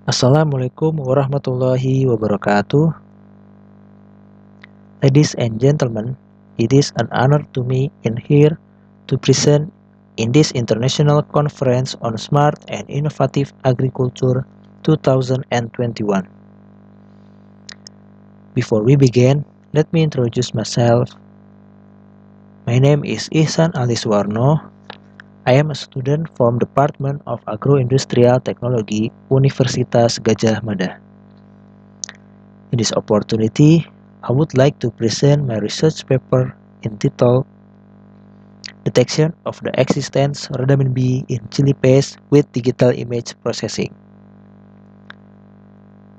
Assalamualaikum warahmatullahi wabarakatuh. Ladies and gentlemen, it is an honor to me in here to present in this international conference on smart and innovative agriculture 2021. Before we begin, let me introduce myself. My name is Ihsan Aliswarno. I am a student from Department of Agroindustrial Technology, Universitas Gadjah Mada. In this opportunity, I would like to present my research paper entitled Detection of the Existence Rhodamin B in chili paste with Digital Image Processing.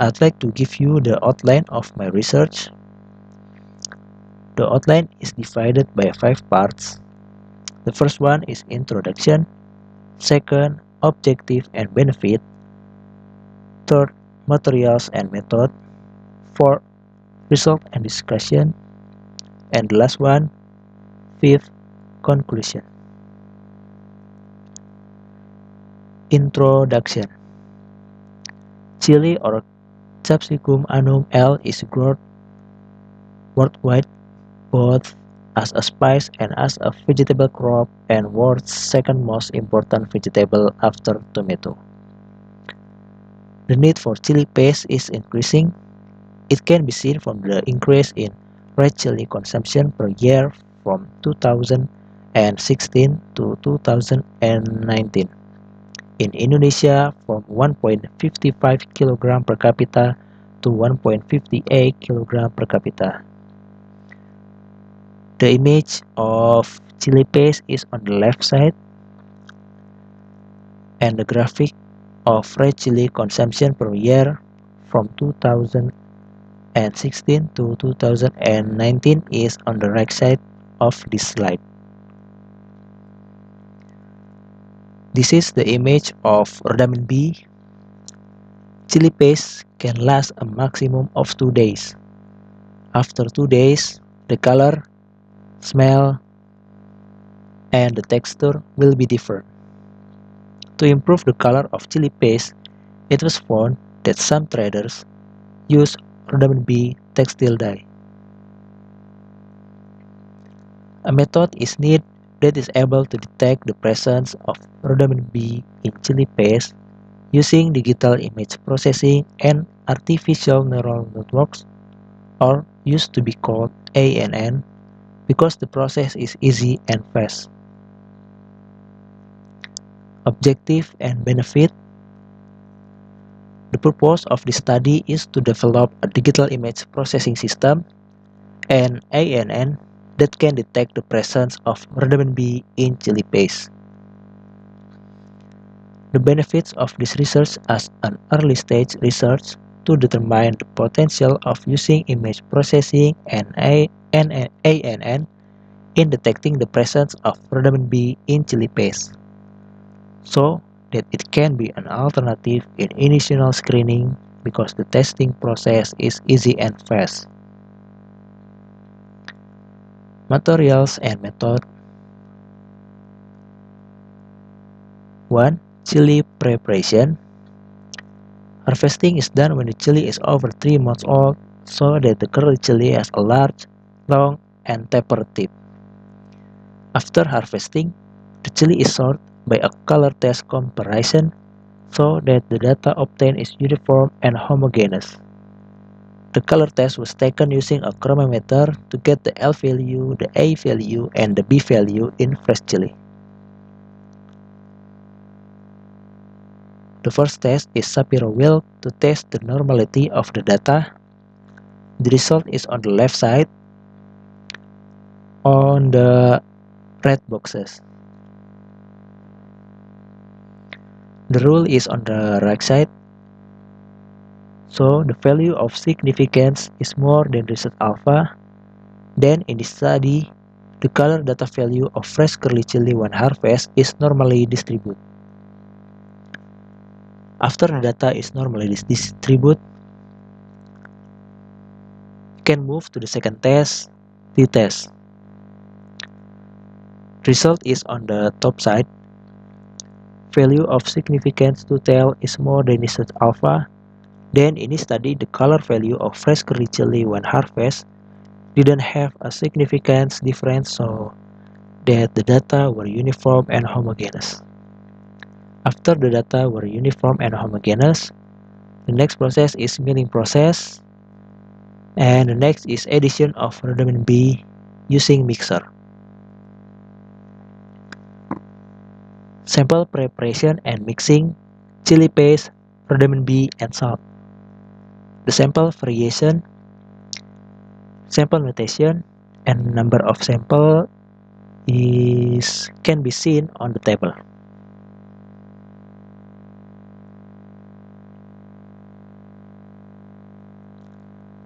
I'd like to give you the outline of my research. The outline is divided by 5 parts. The first one is introduction, second, objective and benefit, third, materials and method, fourth, result and discussion, and the last one, fifth, conclusion. Introduction. Chili or Capsicum annum L is grown worldwide both as a spice and as a vegetable crop and world's second most important vegetable after tomato. The need for chili paste is increasing. It can be seen from the increase in red chili consumption per year from 2016 to 2019. In Indonesia, from 1.55 kg per capita to 1.58 kg per capita. The image of chili paste is on the left side, and the graphic of red chili consumption per year from 2016 to 2019 is on the right side of this slide. This is the image of Rhodamin B. Chili paste can last a maximum of 2 days. After 2 days, the color, smell, and the texture will be different. To improve the color of chili paste, it was found that some traders use Rhodamin B textile dye. A method is needed that is able to detect the presence of Rhodamin B in chili paste using digital image processing and artificial neural networks, or used to be called ANN, because the process is easy and fast. Objective and benefit. The purpose of this study is to develop a digital image processing system and ANN that can detect the presence of Rhodamin B in chili paste. The benefits of this research as an early stage research to determine the potential of using image processing and ANN in detecting the presence of Rhodamin B in chili paste, so that it can be an alternative in initial screening because the testing process is easy and fast. Materials and method. 1. Chili preparation. Harvesting is done when the chili is over 3 months old, so that the curly chili has a large, long, and tapered tip. After harvesting, the chili is sorted by a color test comparison, so that the data obtained is uniform and homogeneous. The color test was taken using a chromometer to get the L value, the A value, and the B value in fresh chili. The first test is Shapiro wheel to test the normality of the data. The result is on the left side on the red boxes. The rule is on the right side, so the value of significance is more than result alpha. Then in this study, the color data value of fresh curly chili when harvest is normally distributed. After the data is normally distributed, you can move to the second test, t-test. Result is on the top side. Value of significance to tell is more than result alpha. Then in this study, the color value of fresh curry chili when harvested didn't have a significant difference, so that the data were uniform and homogeneous. After the data were uniform and homogeneous, the next process is milling process, and the next is addition of rhodamine B using mixer. Sample preparation and mixing, chili paste, rhodamine B, and salt. The sample variation, sample notation, and number of sample can be seen on the table.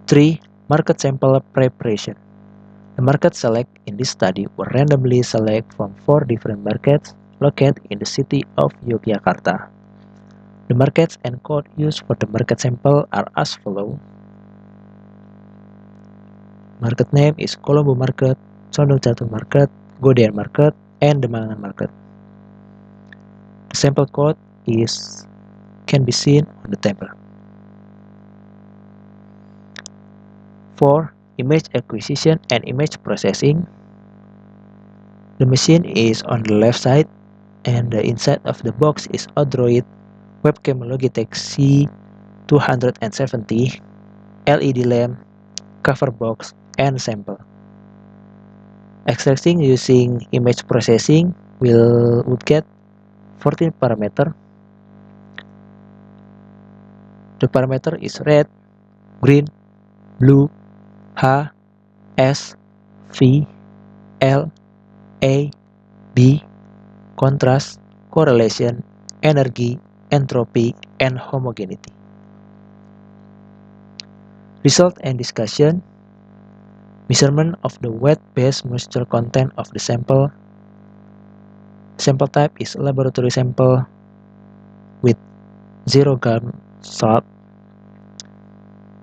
3. Market sample preparation. The market select in this study were randomly select from 4 different markets located in the city of Yogyakarta. The markets and code used for the market sample are as follows. Market name is Colombo Market, Condong Catur Market, Godean Market, and Demangan Market. The sample code can be seen on the table. 4. Image acquisition and image processing. The machine is on the left side, and the inside of the box is Odroid webcam Logitech C270, LED lamp, cover box, and sample. Extracting using image processing would get 14 parameter. The parameter is red, green, blue, H, S, V, L, A, B, contrast, correlation, energy, entropy, and homogeneity. Result and discussion. Measurement of the wet-based moisture content of the sample. Sample type is laboratory sample with 0 gram salt.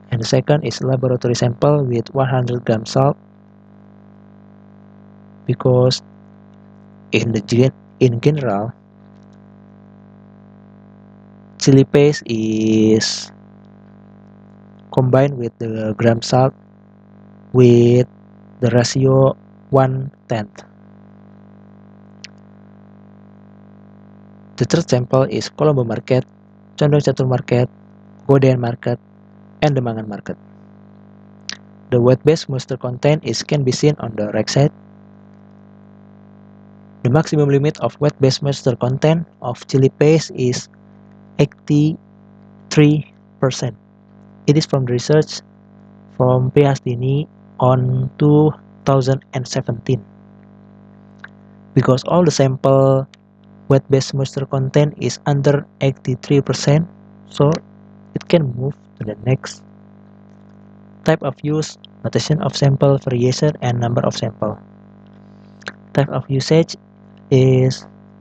And the second is laboratory sample with 100 gram salt, because in general, chili paste is combined with the gram salt with the ratio 1/10. The third sample is Colombo Market, Condong Catur Market, Godean Market, and Demangan Market. The wet-based moisture content can be seen on the right side. The maximum limit of wet-based moisture content of chili paste is 83%. It is from the research from Piastini on 2017. Because all the sample wet-based moisture content is under 83%, so it can move to the next type of use, notation of sample variation, and number of sample. Type of usage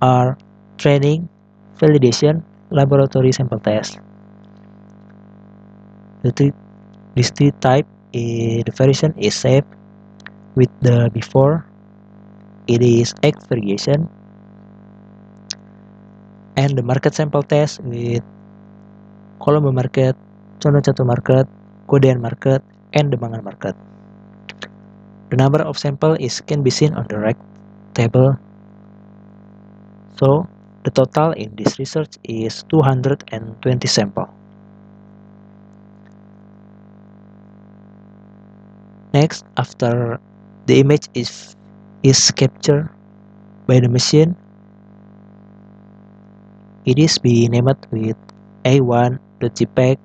are training, validation, laboratory sample test. These three type, the variation is safe with the before. It is egg variation, and the market sample test with Colombo Market, Condong Catur Market, Godean Market, and Demangan Market. The number of sample can be seen on the right table. So the total in this research is 220 sample. Next, after the image is captured by the machine, it is being named with A1.jpg,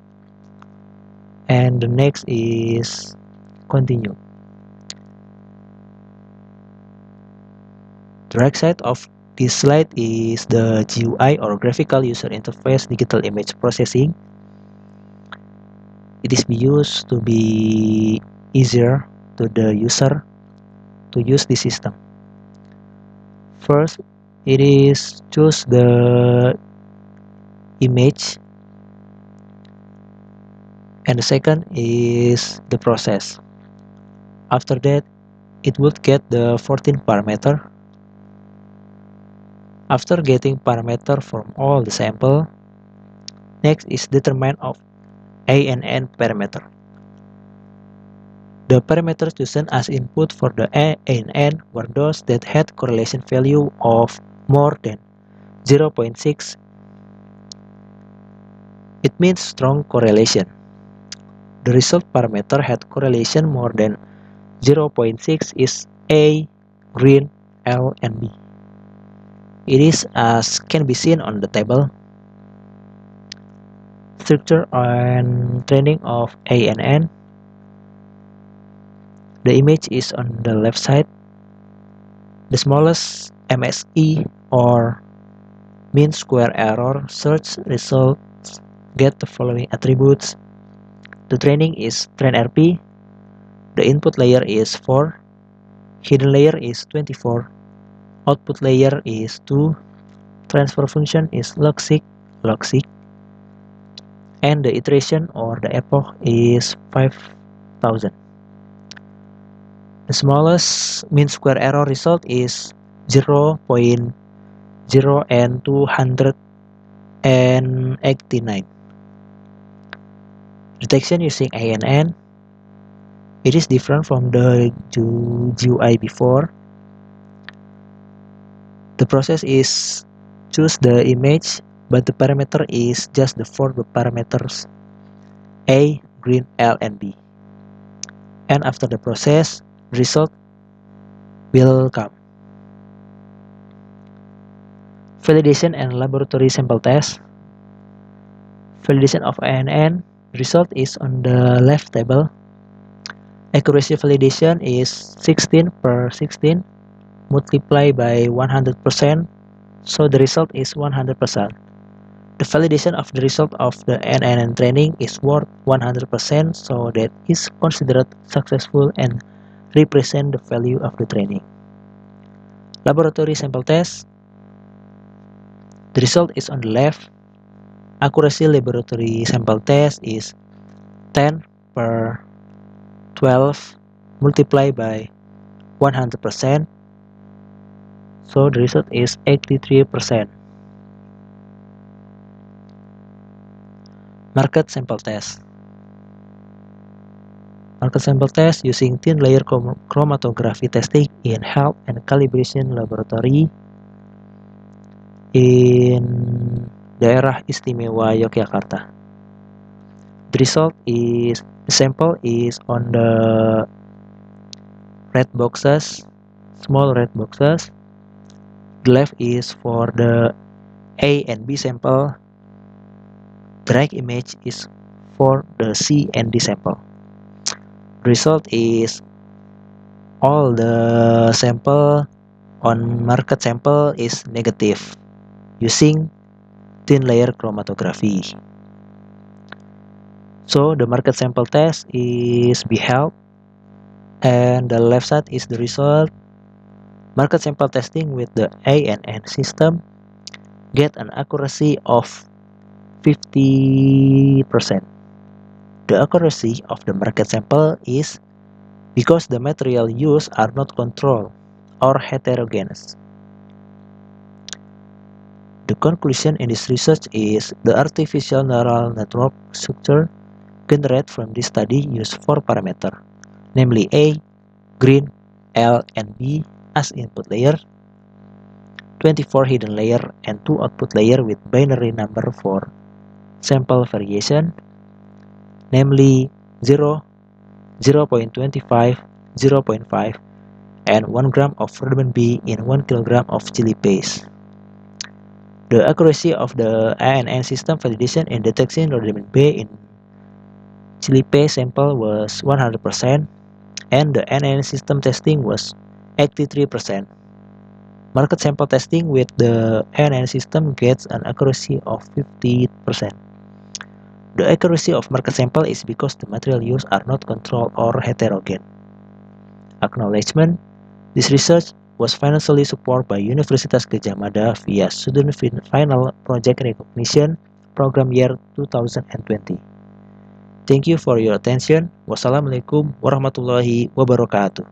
and the next is continue. The right side of this slide is the GUI or graphical user interface digital image processing. It is used to be easier to the user to use the system. First, it is choose the image, and the second is the process. After that, it would get the 14 parameter. After getting parameter from all the sample, next is determine of A and N parameter. The parameters chosen as input for the A and N were those that had correlation value of more than 0.6. It means strong correlation. The result parameter had correlation more than 0.6 is A, green, L, and B. It is as can be seen on the table. Structure and training of A and N. The image is on the left side. The smallest MSE or mean square error search results get the following attributes. The training is trainRP. The input layer is 4. Hidden layer is 24. Output layer is 2. Transfer function is logseek, and the iteration or the epoch is 5000. The smallest mean square error result is 0.0 and 289. Detection using ANN. It is different from the GUI before. The process is choose the image, but the parameter is just the four parameters A, green, L, and B. And after the process, result will come. Validation and laboratory sample test. Validation of ANN. Result is on the left table. Accuracy validation is 16/16 multiplied by 100%, so the result is 100%. The validation of the result of the NNN training is worth 100%, so that is considered successful and represent the value of the training. Laboratory sample test. The result is on the left. Accuracy laboratory sample test is 10/12 multiplied by 100%, so the result is 83%. Market sample test. Market sample test using thin layer chromatography testing in health and calibration laboratory in daerah istimewa Yogyakarta. The result is sample is on the red boxes, small red boxes. The left is for the A and B sample. The right image is for the C and D sample. The result is all the sample on market sample is negative using thin layer chromatography. So the market sample test is beheld, and the left side is the result. Market sample testing with the ANN system get an accuracy of 50%. The accuracy of the market sample is because the material used are not controlled or heterogeneous. The conclusion in this research is the artificial neural network structure generated from this study used 4 parameters, namely A, green, L, and B as input layer, 24 hidden layer, and 2 output layer with binary number for sample variation, namely 0, 0.25, 0.5, and 1 gram of vitamin B in 1 kilogram of chili paste. The accuracy of the ANN system validation in detecting rhodamine B in chili paste sample was 100%, and the ANN system testing was 83%. Market sample testing with the ANN system gets an accuracy of 50%. The accuracy of market sample is because the material used are not controlled or heterogeneous. Acknowledgement. This research was financially supported by Universitas Gadjah Mada via Student Final Project Recognition Program Year 2020. Thank you for your attention. Wassalamualaikum warahmatullahi wabarakatuh.